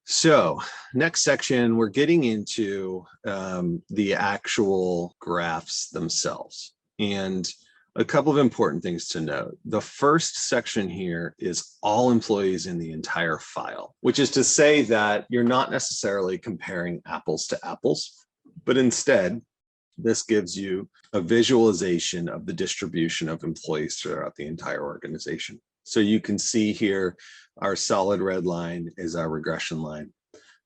So next section, we're getting into the actual graphs themselves. And a couple of important things to note. The first section here is all employees in the entire file, which is to say that you're not necessarily comparing apples to apples, but instead, this gives you a visualization of the distribution of employees throughout the entire organization. So you can see here, our solid red line is our regression line.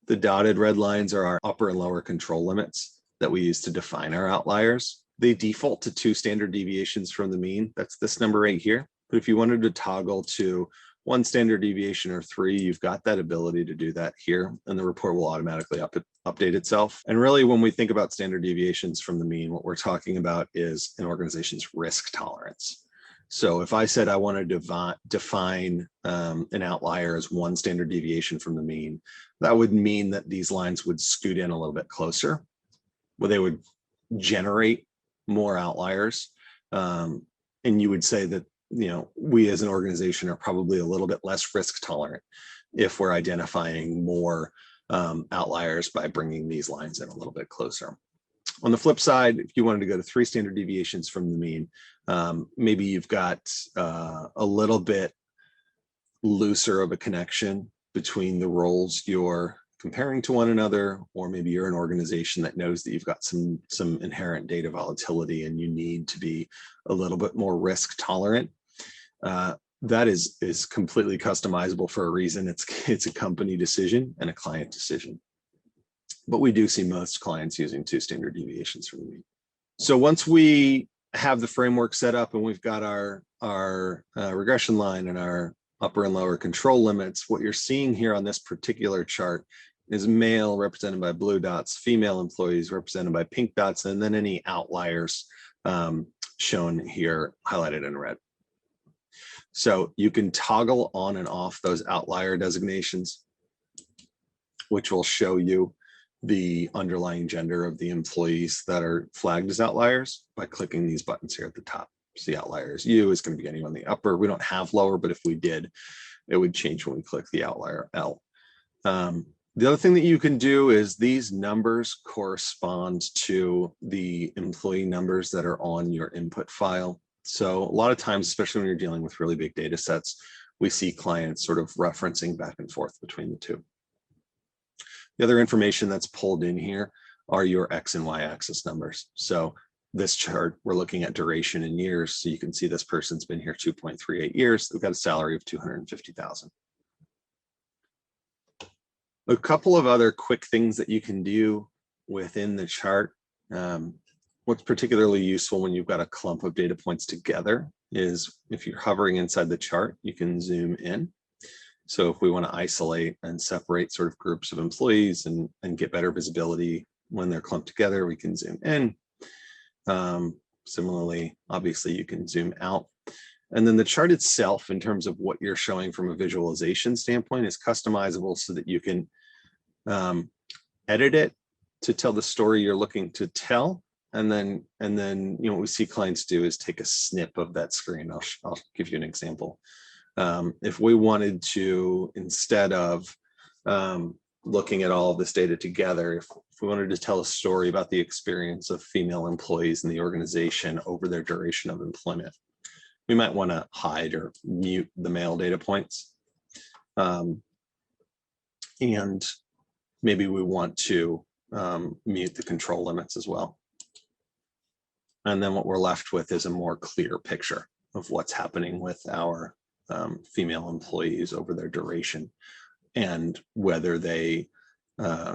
The dotted red lines are our upper and lower control limits that we use to define our outliers. They default to 2 standard deviations from the mean. That's this number right here. But if you wanted to toggle to 1 standard deviation or 3, you've got that ability to do that here, and the report will automatically update itself. And really, when we think about standard deviations from the mean, what we're talking about is an organization's risk tolerance. So if I said I want to define an outlier as 1 standard deviation from the mean, that would mean that these lines would scoot in a little bit closer, where they would generate more outliers. And you would say that, we as an organization are probably a little bit less risk tolerant if we're identifying more outliers by bringing these lines in a little bit closer. On the flip side, if you wanted to go to 3 standard deviations from the mean, maybe you've got a little bit looser of a connection between the roles you're comparing to one another, or maybe you're an organization that knows that you've got some inherent data volatility and you need to be a little bit more risk tolerant. That is completely customizable for a reason. It's a company decision and a client decision. But we do see most clients using 2 standard deviations from the mean. So once we have the framework set up and we've got our regression line and our upper and lower control limits, what you're seeing here on this particular chart is male represented by blue dots, female employees represented by pink dots, and then any outliers shown here highlighted in red. So you can toggle on and off those outlier designations, which will show you the underlying gender of the employees that are flagged as outliers by clicking these buttons here at the top. So the outlier is U, is going to be anyone in the upper. We don't have lower, but if we did, it would change when we click the outlier L. The other thing that you can do is these numbers correspond to the employee numbers that are on your input file. So a lot of times, especially when you're dealing with really big data sets, we see clients sort of referencing back and forth between the two. The other information that's pulled in here are your X and Y axis numbers. So this chart, we're looking at duration in years. So you can see this person's been here 2.38 years. They've got a salary of $250,000. A couple of other quick things that you can do within the chart. What's particularly useful when you've got a clump of data points together is if you're hovering inside the chart, you can zoom in. So if we want to isolate and separate sort of groups of employees and get better visibility when they're clumped together, we can zoom in. Similarly, obviously, you can zoom out. And then the chart itself, in terms of what you're showing from a visualization standpoint, is customizable so that you can edit it to tell the story you're looking to tell. And then what we see clients do is take a snip of that screen. I'll give you an example. If we wanted to, instead of looking at all of this data together, if we wanted to tell a story about the experience of female employees in the organization over their duration of employment, we might want to hide or mute the male data points. And maybe we want to mute the control limits as well. And then what we're left with is a more clear picture of what's happening with our female employees over their duration and whether they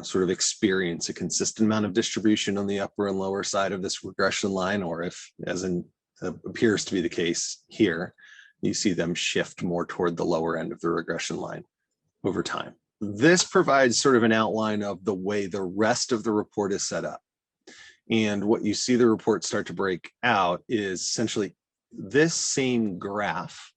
sort of experience a consistent amount of distribution on the upper and lower side of this regression line, or if, as appears to be the case here, you see them shift more toward the lower end of the regression line over time. This provides sort of an outline of the way the rest of the report is set up. And what you see the report start to break out is essentially this same graph,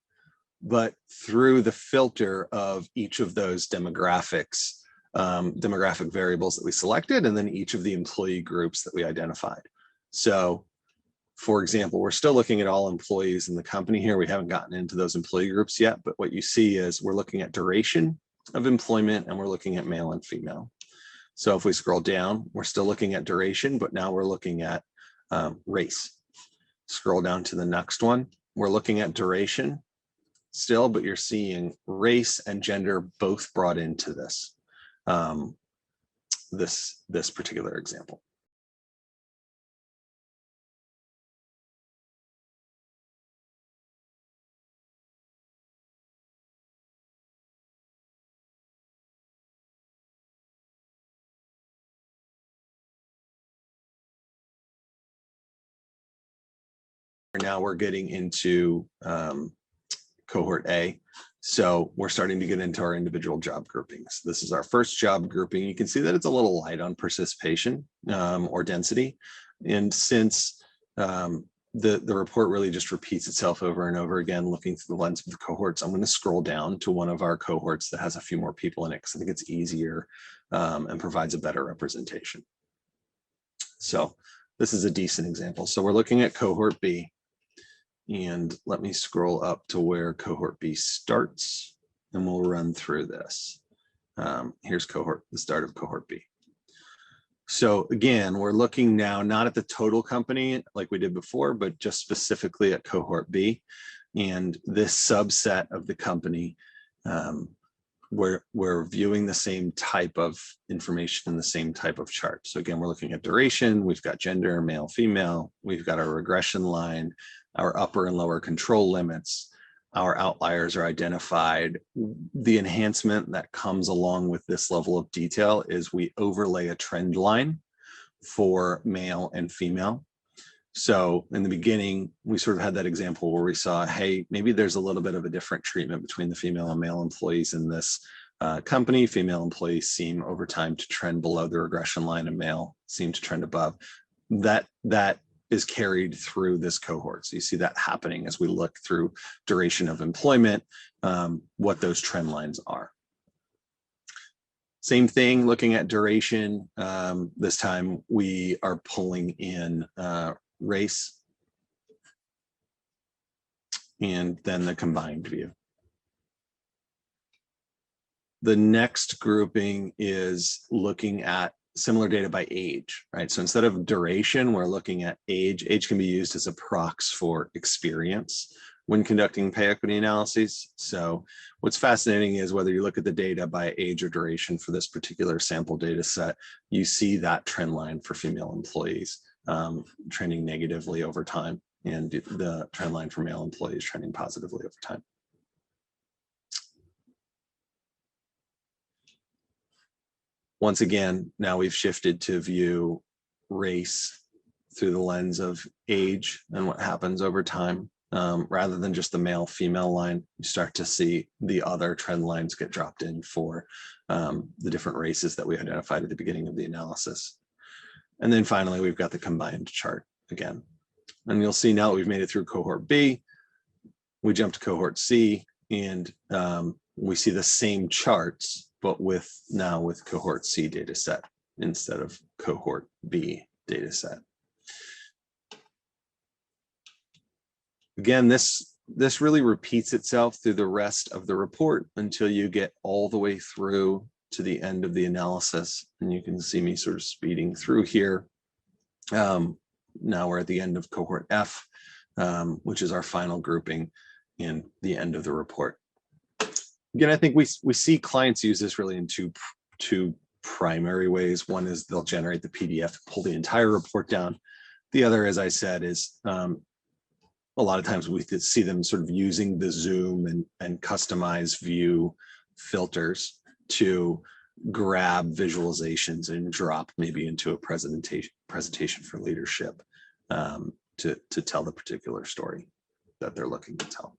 but through the filter of each of those demographics, demographic variables that we selected, and then each of the employee groups that we identified. So, for example, we're still looking at all employees in the company here. We haven't gotten into those employee groups yet, but what you see is we're looking at duration of employment, and we're looking at male and female. So if we scroll down, we're still looking at duration, but now we're looking at race. Scroll down to the next one. We're looking at duration still, but you're seeing race and gender both brought into this, this particular example. Now we're getting into cohort A. So we're starting to get into our individual job groupings. This is our first job grouping. You can see that it's a little light on participation or density. And since the report really just repeats itself over and over again, looking through the lens of the cohorts, I'm going to scroll down to one of our cohorts that has a few more people in it because I think it's easier and provides a better representation. So this is a decent example. So we're looking at cohort B. And let me scroll up to where cohort B starts, and we'll run through this. Here's the start of cohort B. So again, we're looking now not at the total company like we did before, but just specifically at cohort B. And this subset of the company, we're viewing the same type of information in the same type of chart. So again, we're looking at duration, we've got gender, male, female, we've got our regression line, our upper and lower control limits, our outliers are identified. The enhancement that comes along with this level of detail is we overlay a trend line for male and female. So in the beginning, we sort of had that example where we saw, hey, maybe there's a little bit of a different treatment between the female and male employees in this company. Female employees seem over time to trend below the regression line and male seem to trend above. That is carried through this cohort. So you see that happening as we look through duration of employment, what those trend lines are. Same thing, looking at duration. This time we are pulling in race and then the combined view. The next grouping is looking at similar data by age, right? So instead of duration, we're looking at age. Age can be used as a proxy for experience when conducting pay equity analyses. So what's fascinating is whether you look at the data by age or duration for this particular sample data set, you see that trend line for female employees trending negatively over time, and the trend line for male employees trending positively over time. Once again, now we've shifted to view race through the lens of age and what happens over time. Rather than just the male-female line, you start to see the other trend lines get dropped in for the different races that we identified at the beginning of the analysis. And then finally, we've got the combined chart again. And you'll see now that we've made it through cohort B, we jump to cohort C, and we see the same charts, but now with cohort C data set instead of cohort B data set. Again, this really repeats itself through the rest of the report until you get all the way through to the end of the analysis. And you can see me sort of speeding through here. Now we're at the end of cohort F, which is our final grouping in the end of the report. Again, I think we see clients use this really in two primary ways. One is they'll generate the PDF, pull the entire report down. The other, as I said, is a lot of times we see them sort of using the zoom and customize view filters to grab visualizations and drop maybe into a presentation for leadership to tell the particular story that they're looking to tell.